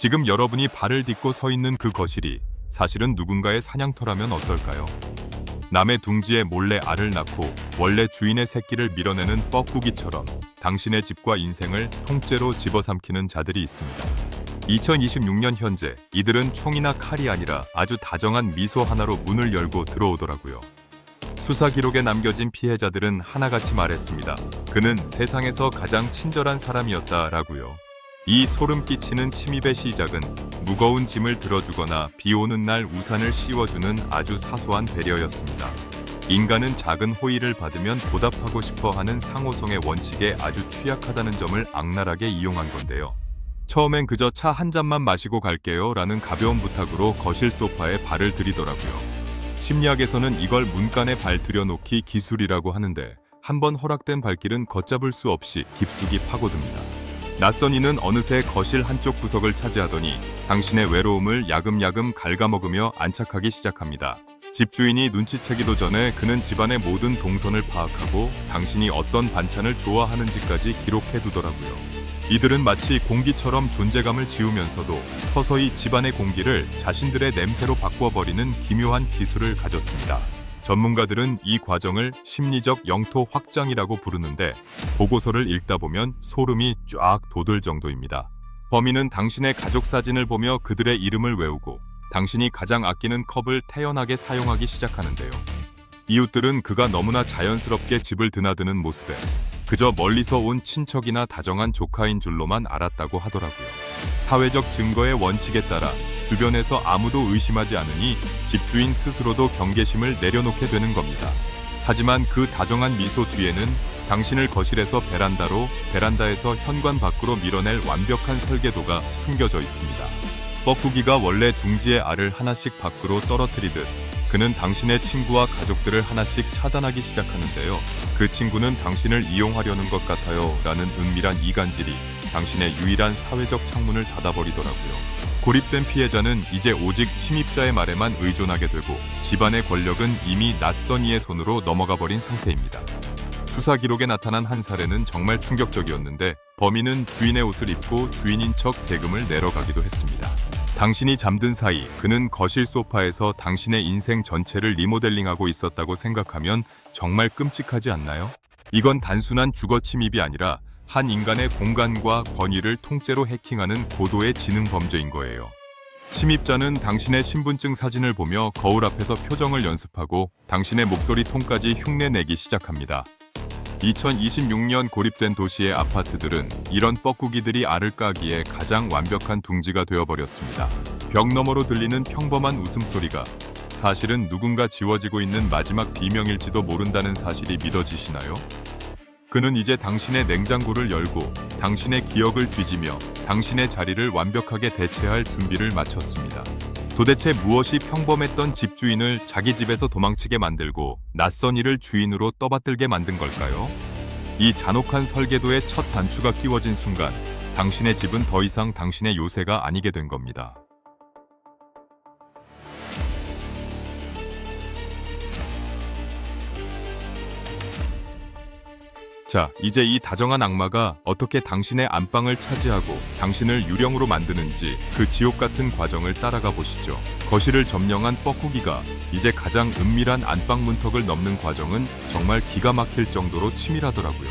지금 여러분이 발을 딛고 서 있는 그 거실이 사실은 누군가의 사냥터라면 어떨까요? 남의 둥지에 몰래 알을 낳고 원래 주인의 새끼를 밀어내는 뻐꾸기처럼 당신의 집과 인생을 통째로 집어삼키는 자들이 있습니다. 2026년 현재 이들은 총이나 칼이 아니라 아주 다정한 미소 하나로 문을 열고 들어오더라고요. 수사 기록에 남겨진 피해자들은 하나같이 말했습니다. 그는 세상에서 가장 친절한 사람이었다라고요. 이 소름 끼치는 침입의 시작은 무거운 짐을 들어주거나 비 오는 날 우산을 씌워주는 아주 사소한 배려였습니다. 인간은 작은 호의를 받으면 보답하고 싶어 하는 상호성의 원칙에 아주 취약하다는 점을 악랄하게 이용한 건데요. 처음엔 그저 차 한 잔만 마시고 갈게요 라는 가벼운 부탁으로 거실 소파에 발을 들이더라고요. 심리학에서는 이걸 문간에 발 들여놓기 기술이라고 하는데 한번 허락된 발길은 걷잡을 수 없이 깊숙이 파고듭니다. 낯선 이는 어느새 거실 한쪽 구석을 차지하더니 당신의 외로움을 야금야금 갉아먹으며 안착하기 시작합니다. 집주인이 눈치채기도 전에 그는 집안의 모든 동선을 파악하고 당신이 어떤 반찬을 좋아하는지까지 기록해두더라고요. 이들은 마치 공기처럼 존재감을 지우면서도 서서히 집안의 공기를 자신들의 냄새로 바꿔버리는 기묘한 기술을 가졌습니다. 전문가들은 이 과정을 심리적 영토 확장이라고 부르는데 보고서를 읽다 보면 소름이 쫙 돋을 정도입니다. 범인은 당신의 가족 사진을 보며 그들의 이름을 외우고 당신이 가장 아끼는 컵을 태연하게 사용하기 시작하는데요. 이웃들은 그가 너무나 자연스럽게 집을 드나드는 모습에 그저 멀리서 온 친척이나 다정한 조카인 줄로만 알았다고 하더라고요. 사회적 증거의 원칙에 따라 주변에서 아무도 의심하지 않으니 집주인 스스로도 경계심을 내려놓게 되는 겁니다. 하지만 그 다정한 미소 뒤에는 당신을 거실에서 베란다로, 베란다에서 현관 밖으로 밀어낼 완벽한 설계도가 숨겨져 있습니다. 뻐꾸기가 원래 둥지의 알을 하나씩 밖으로 떨어뜨리듯 그는 당신의 친구와 가족들을 하나씩 차단하기 시작하는데요. 그 친구는 당신을 이용하려는 것 같아요 라는 은밀한 이간질이 당신의 유일한 사회적 창문을 닫아버리더라고요. 고립된 피해자는 이제 오직 침입자의 말에만 의존하게 되고 집안의 권력은 이미 낯선 이의 손으로 넘어가 버린 상태입니다. 수사 기록에 나타난 한 사례는 정말 충격적이었는데 범인은 주인의 옷을 입고 주인인 척 세금을 내러 가기도 했습니다. 당신이 잠든 사이 그는 거실 소파에서 당신의 인생 전체를 리모델링하고 있었다고 생각하면 정말 끔찍하지 않나요? 이건 단순한 주거 침입이 아니라 한 인간의 공간과 권위를 통째로 해킹하는 고도의 지능 범죄인 거예요. 침입자는 당신의 신분증 사진을 보며 거울 앞에서 표정을 연습하고 당신의 목소리 톤까지 흉내내기 시작합니다. 2026년 고립된 도시의 아파트들은 이런 뻐꾸기들이 알을 까기에 가장 완벽한 둥지가 되어버렸습니다. 벽 너머로 들리는 평범한 웃음소리가 사실은 누군가 지워지고 있는 마지막 비명일지도 모른다는 사실이 믿어지시나요? 그는 이제 당신의 냉장고를 열고 당신의 기억을 뒤지며 당신의 자리를 완벽하게 대체할 준비를 마쳤습니다. 도대체 무엇이 평범했던 집주인을 자기 집에서 도망치게 만들고 낯선 이를 주인으로 떠받들게 만든 걸까요? 이 잔혹한 설계도의 첫 단추가 끼워진 순간 당신의 집은 더 이상 당신의 요새가 아니게 된 겁니다. 자, 이제 이 다정한 악마가 어떻게 당신의 안방을 차지하고 당신을 유령으로 만드는지 그 지옥 같은 과정을 따라가 보시죠. 거실을 점령한 뻐꾸기가 이제 가장 은밀한 안방 문턱을 넘는 과정은 정말 기가 막힐 정도로 치밀하더라고요.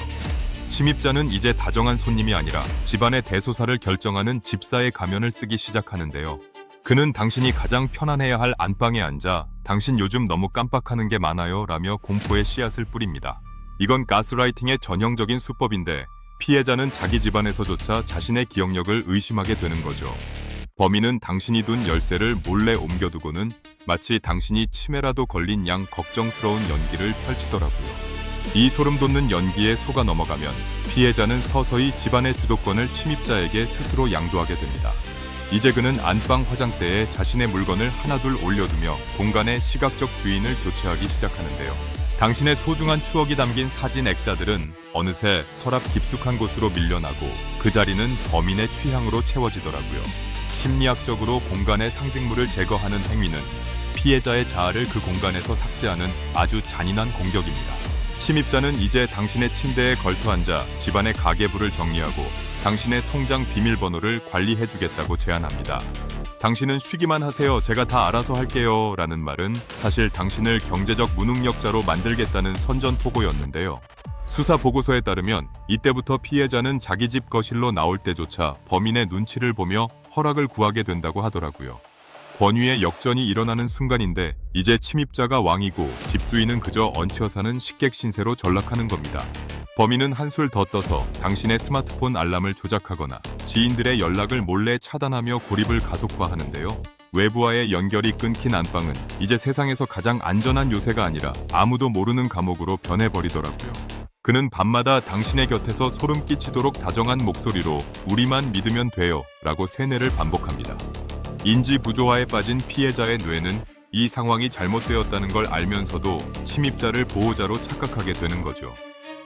침입자는 이제 다정한 손님이 아니라 집안의 대소사를 결정하는 집사의 가면을 쓰기 시작하는데요. 그는 당신이 가장 편안해야 할 안방에 앉아 당신 요즘 너무 깜빡하는 게 많아요 라며 공포의 씨앗을 뿌립니다. 이건 가스라이팅의 전형적인 수법인데 피해자는 자기 집안에서조차 자신의 기억력을 의심하게 되는 거죠. 범인은 당신이 둔 열쇠를 몰래 옮겨두고는 마치 당신이 치매라도 걸린 양 걱정스러운 연기를 펼치더라고요. 이 소름 돋는 연기에 속아 넘어가면 피해자는 서서히 집안의 주도권을 침입자에게 스스로 양도하게 됩니다. 이제 그는 안방 화장대에 자신의 물건을 하나둘 올려두며 공간의 시각적 주인을 교체하기 시작하는데요. 당신의 소중한 추억이 담긴 사진 액자들은 어느새 서랍 깊숙한 곳으로 밀려나고 그 자리는 범인의 취향으로 채워지더라고요. 심리학적으로 공간의 상징물을 제거하는 행위는 피해자의 자아를 그 공간에서 삭제하는 아주 잔인한 공격입니다. 침입자는 이제 당신의 침대에 걸터앉아 집안의 가계부를 정리하고 당신의 통장 비밀번호를 관리해주겠다고 제안합니다. 당신은 쉬기만 하세요. 제가 다 알아서 할게요. 라는 말은 사실 당신을 경제적 무능력자로 만들겠다는 선전포고였는데요. 수사 보고서에 따르면 이때부터 피해자는 자기 집 거실로 나올 때조차 범인의 눈치를 보며 허락을 구하게 된다고 하더라고요. 권위의 역전이 일어나는 순간인데 이제 침입자가 왕이고 집주인은 그저 얹혀 사는 식객 신세로 전락하는 겁니다. 범인은 한술 더 떠서 당신의 스마트폰 알람을 조작하거나 지인들의 연락을 몰래 차단하며 고립을 가속화하는데요. 외부와의 연결이 끊긴 안방은 이제 세상에서 가장 안전한 요새가 아니라 아무도 모르는 감옥으로 변해버리더라고요. 그는 밤마다 당신의 곁에서 소름 끼치도록 다정한 목소리로 우리만 믿으면 돼요 라고 세뇌를 반복합니다. 인지 부조화에 빠진 피해자의 뇌는 이 상황이 잘못되었다는 걸 알면서도 침입자를 보호자로 착각하게 되는 거죠.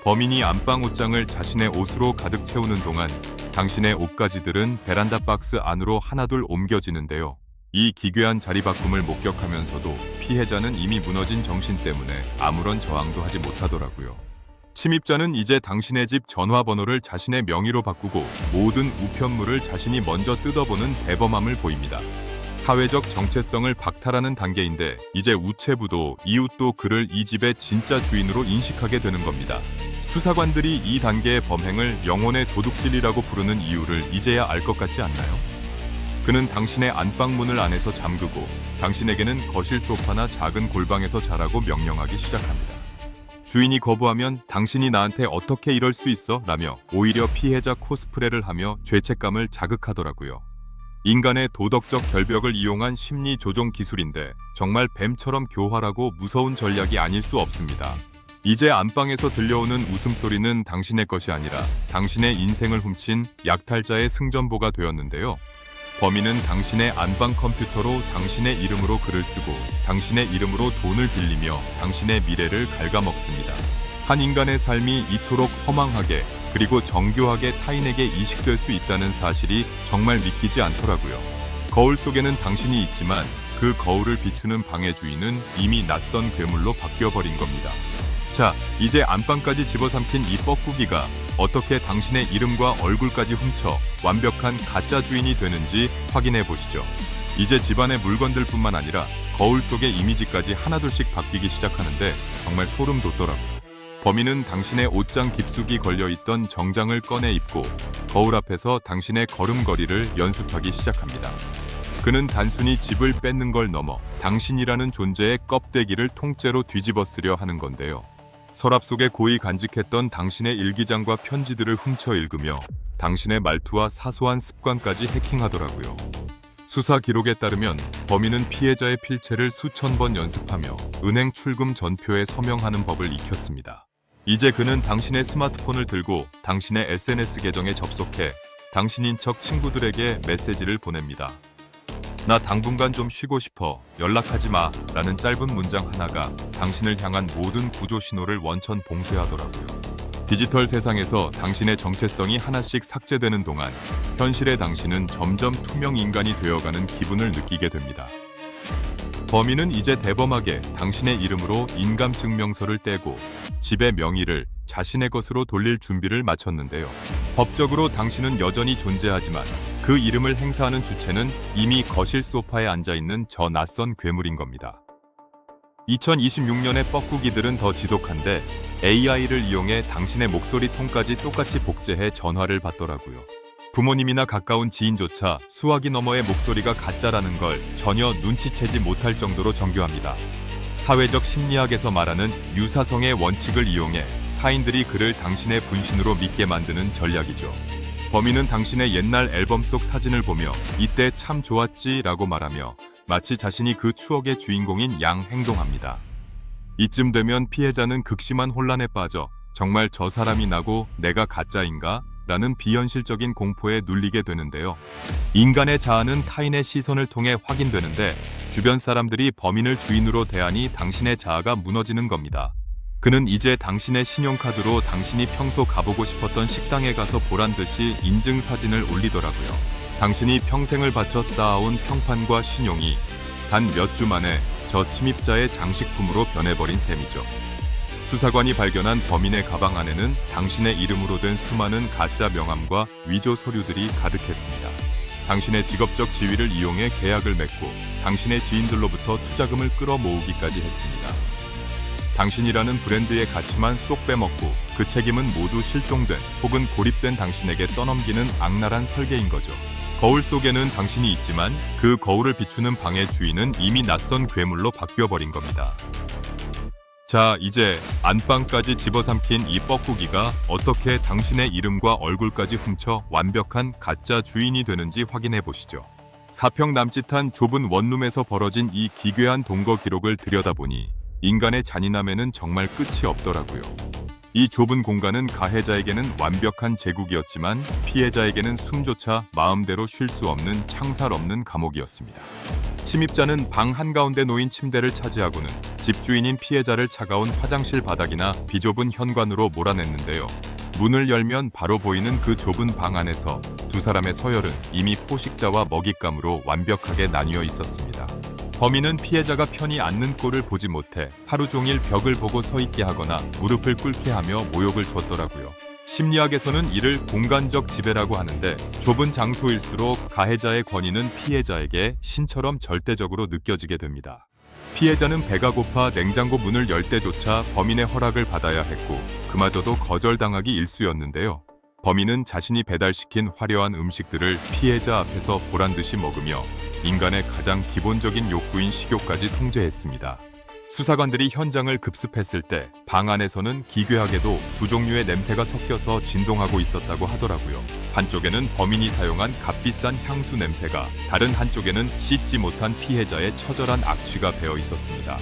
범인이 안방 옷장을 자신의 옷으로 가득 채우는 동안 당신의 옷가지들은 베란다 박스 안으로 하나둘 옮겨지는데요. 이 기괴한 자리바꿈을 목격하면서도 피해자는 이미 무너진 정신 때문에 아무런 저항도 하지 못하더라고요. 침입자는 이제 당신의 집 전화번호를 자신의 명의로 바꾸고 모든 우편물을 자신이 먼저 뜯어보는 대범함을 보입니다. 사회적 정체성을 박탈하는 단계인데 이제 우체부도 이웃도 그를 이 집의 진짜 주인으로 인식하게 되는 겁니다. 수사관들이 이 단계의 범행을 영혼의 도둑질이라고 부르는 이유를 이제야 알 것 같지 않나요? 그는 당신의 안방문을 안에서 잠그고 당신에게는 거실 소파나 작은 골방에서 자라고 명령하기 시작합니다. 주인이 거부하면 당신이 나한테 어떻게 이럴 수 있어? 라며 오히려 피해자 코스프레를 하며 죄책감을 자극하더라고요. 인간의 도덕적 결벽을 이용한 심리 조종 기술인데 정말 뱀처럼 교활하고 무서운 전략이 아닐 수 없습니다. 이제 안방에서 들려오는 웃음소리는 당신의 것이 아니라 당신의 인생을 훔친 약탈자의 승전보가 되었는데요. 범인은 당신의 안방 컴퓨터로 당신의 이름으로 글을 쓰고 당신의 이름으로 돈을 빌리며 당신의 미래를 갉아먹습니다. 한 인간의 삶이 이토록 허망하게 그리고 정교하게 타인에게 이식될 수 있다는 사실이 정말 믿기지 않더라고요. 거울 속에는 당신이 있지만 그 거울을 비추는 방의 주인은 이미 낯선 괴물로 바뀌어버린 겁니다. 자, 이제 안방까지 집어삼킨 이 뻐꾸기가 어떻게 당신의 이름과 얼굴까지 훔쳐 완벽한 가짜 주인이 되는지 확인해 보시죠. 이제 집안의 물건들뿐만 아니라 거울 속의 이미지까지 하나둘씩 바뀌기 시작하는데 정말 소름 돋더라고요. 범인은 당신의 옷장 깊숙이 걸려있던 정장을 꺼내 입고 거울 앞에서 당신의 걸음걸이를 연습하기 시작합니다. 그는 단순히 집을 뺏는 걸 넘어 당신이라는 존재의 껍데기를 통째로 뒤집어 쓰려 하는 건데요. 서랍 속에 고이 간직했던 당신의 일기장과 편지들을 훔쳐 읽으며 당신의 말투와 사소한 습관까지 해킹하더라고요. 수사 기록에 따르면 범인은 피해자의 필체를 수천 번 연습하며 은행 출금 전표에 서명하는 법을 익혔습니다. 이제 그는 당신의 스마트폰을 들고 당신의 SNS 계정에 접속해 당신인 척 친구들에게 메시지를 보냅니다. 나 당분간 좀 쉬고 싶어. 연락하지 마. 라는 짧은 문장 하나가 당신을 향한 모든 구조 신호를 원천 봉쇄하더라고요. 디지털 세상에서 당신의 정체성이 하나씩 삭제되는 동안 현실의 당신은 점점 투명 인간이 되어가는 기분을 느끼게 됩니다. 범인은 이제 대범하게 당신의 이름으로 인감증명서를 떼고 집의 명의를 자신의 것으로 돌릴 준비를 마쳤는데요. 법적으로 당신은 여전히 존재하지만 그 이름을 행사하는 주체는 이미 거실 소파에 앉아있는 저 낯선 괴물인 겁니다. 2026년의 뻐꾸기들은 더 지독한데 AI를 이용해 당신의 목소리 톤까지 똑같이 복제해 전화를 받더라고요. 부모님이나 가까운 지인조차 수화기 너머의 목소리가 가짜라는 걸 전혀 눈치채지 못할 정도로 정교합니다. 사회적 심리학에서 말하는 유사성의 원칙을 이용해 타인들이 그를 당신의 분신으로 믿게 만드는 전략이죠. 범인은 당신의 옛날 앨범 속 사진을 보며 이때 참 좋았지 라고 말하며 마치 자신이 그 추억의 주인공인 양 행동합니다. 이쯤 되면 피해자는 극심한 혼란에 빠져 정말 저 사람이 나고 내가 가짜인가? 라는 비현실적인 공포에 눌리게 되는데요. 인간의 자아는 타인의 시선을 통해 확인되는데 주변 사람들이 범인을 주인으로 대하니 당신의 자아가 무너지는 겁니다. 그는 이제 당신의 신용카드로 당신이 평소 가보고 싶었던 식당에 가서 보란 듯이 인증 사진을 올리더라고요. 당신이 평생을 바쳐 쌓아온 평판과 신용이 단 몇 주 만에 저 침입자의 장식품으로 변해버린 셈이죠. 수사관이 발견한 범인의 가방 안에는 당신의 이름으로 된 수많은 가짜 명함과 위조 서류들이 가득했습니다. 당신의 직업적 지위를 이용해 계약을 맺고 당신의 지인들로부터 투자금을 끌어모으기까지 했습니다. 당신이라는 브랜드의 가치만 쏙 빼먹고 그 책임은 모두 실종된 혹은 고립된 당신에게 떠넘기는 악랄한 설계인 거죠. 거울 속에는 당신이 있지만 그 거울을 비추는 방의 주인은 이미 낯선 괴물로 바뀌어버린 겁니다. 자, 이제 안방까지 집어삼킨 이 뻐꾸기가 어떻게 당신의 이름과 얼굴까지 훔쳐 완벽한 가짜 주인이 되는지 확인해 보시죠. 4평 남짓한 좁은 원룸에서 벌어진 이 기괴한 동거 기록을 들여다보니 인간의 잔인함에는 정말 끝이 없더라고요. 이 좁은 공간은 가해자에게는 완벽한 제국이었지만 피해자에게는 숨조차 마음대로 쉴 수 없는 창살 없는 감옥이었습니다. 침입자는 방 한가운데 놓인 침대를 차지하고는 집주인인 피해자를 차가운 화장실 바닥이나 비좁은 현관으로 몰아냈는데요. 문을 열면 바로 보이는 그 좁은 방 안에서 두 사람의 서열은 이미 포식자와 먹잇감으로 완벽하게 나뉘어 있었습니다. 범인은 피해자가 편히 앉는 꼴을 보지 못해 하루 종일 벽을 보고 서 있게 하거나 무릎을 꿇게 하며 모욕을 줬더라고요. 심리학에서는 이를 공간적 지배라고 하는데 좁은 장소일수록 가해자의 권위는 피해자에게 신처럼 절대적으로 느껴지게 됩니다. 피해자는 배가 고파 냉장고 문을 열 때조차 범인의 허락을 받아야 했고 그마저도 거절당하기 일쑤였는데요. 범인은 자신이 배달시킨 화려한 음식들을 피해자 앞에서 보란듯이 먹으며 인간의 가장 기본적인 욕구인 식욕까지 통제했습니다. 수사관들이 현장을 급습했을 때 방 안에서는 기괴하게도 두 종류의 냄새가 섞여서 진동하고 있었다고 하더라고요. 한쪽에는 범인이 사용한 값비싼 향수 냄새가, 다른 한쪽에는 씻지 못한 피해자의 처절한 악취가 배어 있었습니다.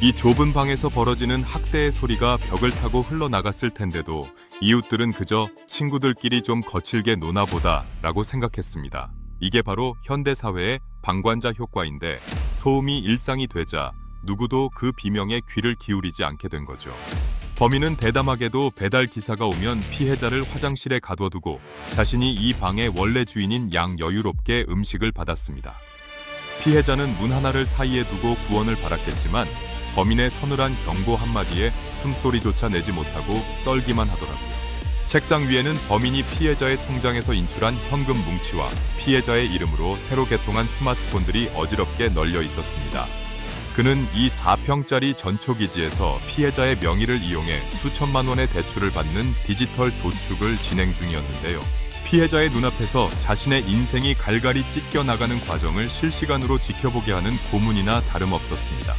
이 좁은 방에서 벌어지는 학대의 소리가 벽을 타고 흘러나갔을 텐데도 이웃들은 그저 친구들끼리 좀 거칠게 노나보다 라고 생각했습니다. 이게 바로 현대사회의 방관자 효과인데 소음이 일상이 되자 누구도 그 비명에 귀를 기울이지 않게 된 거죠. 범인은 대담하게도 배달 기사가 오면 피해자를 화장실에 가둬두고 자신이 이 방의 원래 주인인 양 여유롭게 음식을 받았습니다. 피해자는 문 하나를 사이에 두고 구원을 바랐겠지만 범인의 서늘한 경고 한마디에 숨소리조차 내지 못하고 떨기만 하더라고요. 책상 위에는 범인이 피해자의 통장에서 인출한 현금 뭉치와 피해자의 이름으로 새로 개통한 스마트폰들이 어지럽게 널려 있었습니다. 그는 이 4평짜리 전초기지에서 피해자의 명의를 이용해 수천만 원의 대출을 받는 디지털 도축을 진행 중이었는데요. 피해자의 눈앞에서 자신의 인생이 갈갈이 찢겨나가는 과정을 실시간으로 지켜보게 하는 고문이나 다름없었습니다.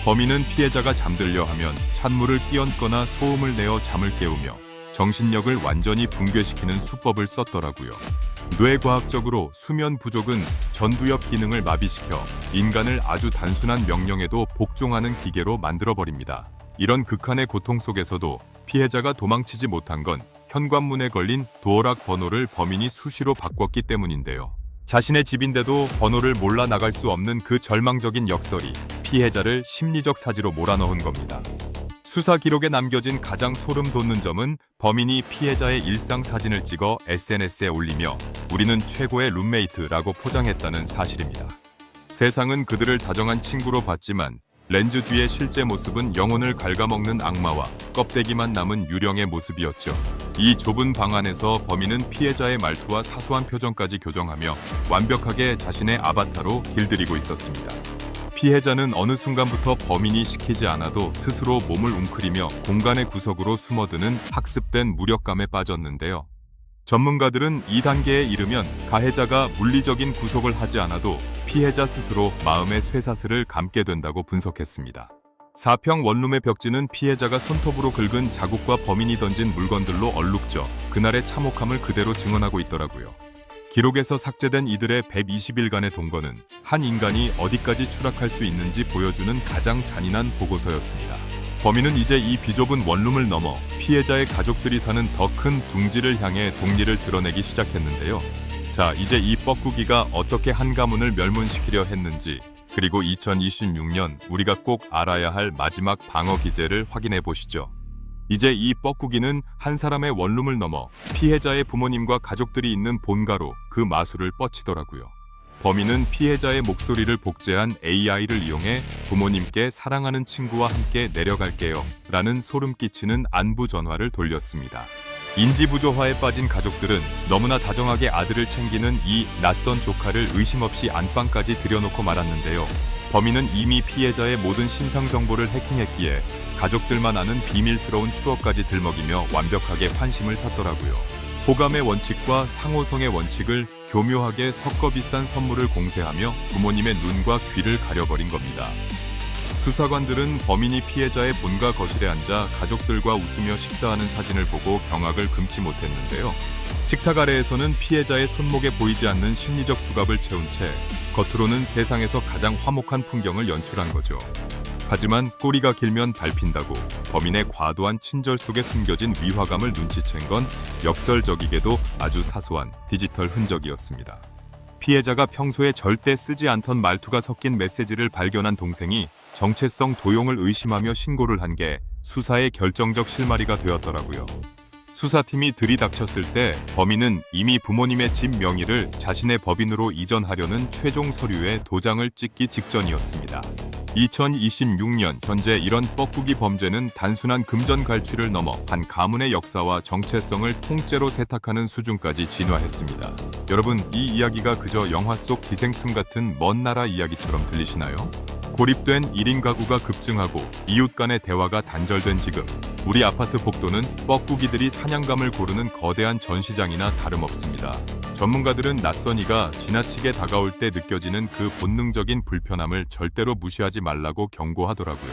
범인은 피해자가 잠들려 하면 찬물을 끼얹거나 소음을 내어 잠을 깨우며 정신력을 완전히 붕괴시키는 수법을 썼더라고요. 뇌과학적으로 수면 부족은 전두엽 기능을 마비시켜 인간을 아주 단순한 명령에도 복종하는 기계로 만들어버립니다. 이런 극한의 고통 속에서도 피해자가 도망치지 못한 건 현관문에 걸린 도어락 번호를 범인이 수시로 바꿨기 때문인데요. 자신의 집인데도 번호를 몰라 나갈 수 없는 그 절망적인 역설이 피해자를 심리적 사지로 몰아넣은 겁니다. 수사 기록에 남겨진 가장 소름 돋는 점은 범인이 피해자의 일상 사진을 찍어 SNS에 올리며 우리는 최고의 룸메이트라고 포장했다는 사실입니다. 세상은 그들을 다정한 친구로 봤지만 렌즈 뒤의 실제 모습은 영혼을 갉아먹는 악마와 껍데기만 남은 유령의 모습이었죠. 이 좁은 방 안에서 범인은 피해자의 말투와 사소한 표정까지 교정하며 완벽하게 자신의 아바타로 길들이고 있었습니다. 피해자는 어느 순간부터 범인이 시키지 않아도 스스로 몸을 웅크리며 공간의 구석으로 숨어드는 학습된 무력감에 빠졌는데요. 전문가들은 이 단계에 이르면 가해자가 물리적인 구속을 하지 않아도 피해자 스스로 마음의 쇠사슬을 감게 된다고 분석했습니다. 4평 원룸의 벽지는 피해자가 손톱으로 긁은 자국과 범인이 던진 물건들로 얼룩져 그날의 참혹함을 그대로 증언하고 있더라고요. 기록에서 삭제된 이들의 120일간의 동거는 한 인간이 어디까지 추락할 수 있는지 보여주는 가장 잔인한 보고서였습니다. 범인은 이제 이 비좁은 원룸을 넘어 피해자의 가족들이 사는 더 큰 둥지를 향해 동리를 드러내기 시작했는데요. 자, 이제 이 뻐꾸기가 어떻게 한 가문을 멸문시키려 했는지, 그리고 2026년 우리가 꼭 알아야 할 마지막 방어 기제를 확인해 보시죠. 이제 이 뻐꾸기는 한 사람의 원룸을 넘어 피해자의 부모님과 가족들이 있는 본가로 그 마술을 뻗치더라고요. 범인은 피해자의 목소리를 복제한 AI를 이용해 부모님께 사랑하는 친구와 함께 내려갈게요 라는 소름 끼치는 안부 전화를 돌렸습니다. 인지부조화에 빠진 가족들은 너무나 다정하게 아들을 챙기는 이 낯선 조카를 의심 없이 안방까지 들여놓고 말았는데요. 범인은 이미 피해자의 모든 신상 정보를 해킹했기에 가족들만 아는 비밀스러운 추억까지 들먹이며 완벽하게 환심을 샀더라고요. 호감의 원칙과 상호성의 원칙을 교묘하게 섞어 비싼 선물을 공세하며 부모님의 눈과 귀를 가려버린 겁니다. 수사관들은 범인이 피해자의 본가 거실에 앉아 가족들과 웃으며 식사하는 사진을 보고 경악을 금치 못했는데요. 식탁 아래에서는 피해자의 손목에 보이지 않는 심리적 수갑을 채운 채 겉으로는 세상에서 가장 화목한 풍경을 연출한 거죠. 하지만 꼬리가 길면 밟힌다고 범인의 과도한 친절 속에 숨겨진 위화감을 눈치챈 건 역설적이게도 아주 사소한 디지털 흔적이었습니다. 피해자가 평소에 절대 쓰지 않던 말투가 섞인 메시지를 발견한 동생이 정체성 도용을 의심하며 신고를 한 게 수사의 결정적 실마리가 되었더라고요. 수사팀이 들이닥쳤을 때 범인은 이미 부모님의 집 명의를 자신의 법인으로 이전하려는 최종 서류에 도장을 찍기 직전이었습니다. 2026년 현재 이런 뻐꾸기 범죄는 단순한 금전 갈취를 넘어 한 가문의 역사와 정체성을 통째로 세탁하는 수준까지 진화했습니다. 여러분, 이 이야기가 그저 영화 속 기생충 같은 먼 나라 이야기처럼 들리시나요? 고립된 1인 가구가 급증하고 이웃 간의 대화가 단절된 지금 우리 아파트 복도는 뻐꾸기들이 사냥감을 고르는 거대한 전시장이나 다름없습니다. 전문가들은 낯선 이가 지나치게 다가올 때 느껴지는 그 본능적인 불편함을 절대로 무시하지 말라고 경고하더라고요.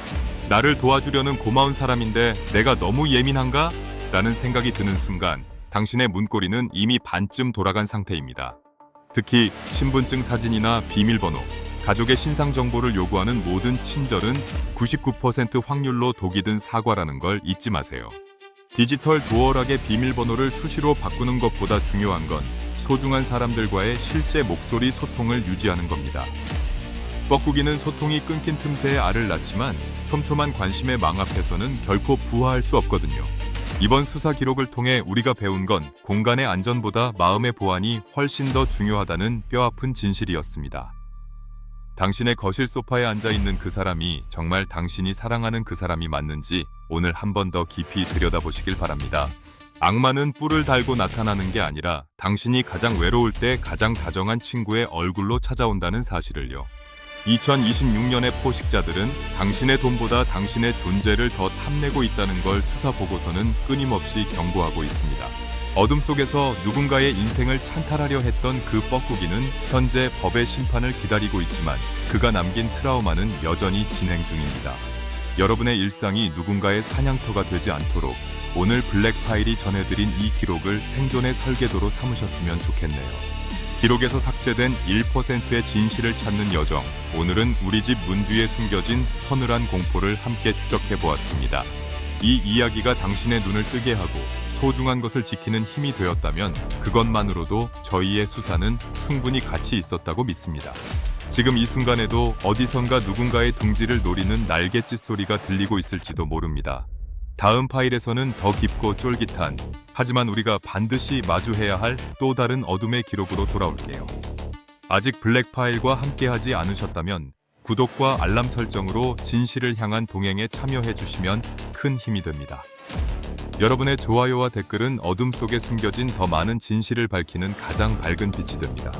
나를 도와주려는 고마운 사람인데 내가 너무 예민한가? 라는 생각이 드는 순간 당신의 문고리는 이미 반쯤 돌아간 상태입니다. 특히 신분증 사진이나 비밀번호, 가족의 신상 정보를 요구하는 모든 친절은 99% 확률로 독이 든 사과라는 걸 잊지 마세요. 디지털 도어락의 비밀번호를 수시로 바꾸는 것보다 중요한 건 소중한 사람들과의 실제 목소리 소통을 유지하는 겁니다. 뻐꾸기는 소통이 끊긴 틈새에 알을 낳지만 촘촘한 관심의 망 앞에서는 결코 부화할 수 없거든요. 이번 수사 기록을 통해 우리가 배운 건 공간의 안전보다 마음의 보안이 훨씬 더 중요하다는 뼈아픈 진실이었습니다. 당신의 거실 소파에 앉아있는 그 사람이 정말 당신이 사랑하는 그 사람이 맞는지 오늘 한 번 더 깊이 들여다보시길 바랍니다. 악마는 뿔을 달고 나타나는 게 아니라 당신이 가장 외로울 때 가장 다정한 친구의 얼굴로 찾아온다는 사실을요. 2026년의 포식자들은 당신의 돈보다 당신의 존재를 더 탐내고 있다는 걸 수사 보고서는 끊임없이 경고하고 있습니다. 어둠 속에서 누군가의 인생을 찬탈하려 했던 그 뻐꾸기는 현재 법의 심판을 기다리고 있지만 그가 남긴 트라우마는 여전히 진행 중입니다. 여러분의 일상이 누군가의 사냥터가 되지 않도록 오늘 블랙파일이 전해드린 이 기록을 생존의 설계도로 삼으셨으면 좋겠네요. 기록에서 삭제된 1%의 진실을 찾는 여정, 오늘은 우리 집 문 뒤에 숨겨진 서늘한 공포를 함께 추적해 보았습니다. 이 이야기가 당신의 눈을 뜨게 하고 소중한 것을 지키는 힘이 되었다면 그것만으로도 저희의 수사는 충분히 가치 있었다고 믿습니다. 지금 이 순간에도 어디선가 누군가의 둥지를 노리는 날갯짓 소리가 들리고 있을지도 모릅니다. 다음 파일에서는 더 깊고 쫄깃한, 하지만 우리가 반드시 마주해야 할 또 다른 어둠의 기록으로 돌아올게요. 아직 블랙파일과 함께하지 않으셨다면 구독과 알람 설정으로 진실을 향한 동행에 참여해 주시면 큰 힘이 됩니다. 여러분의 좋아요와 댓글은 어둠 속에 숨겨진 더 많은 진실을 밝히는 가장 밝은 빛이 됩니다.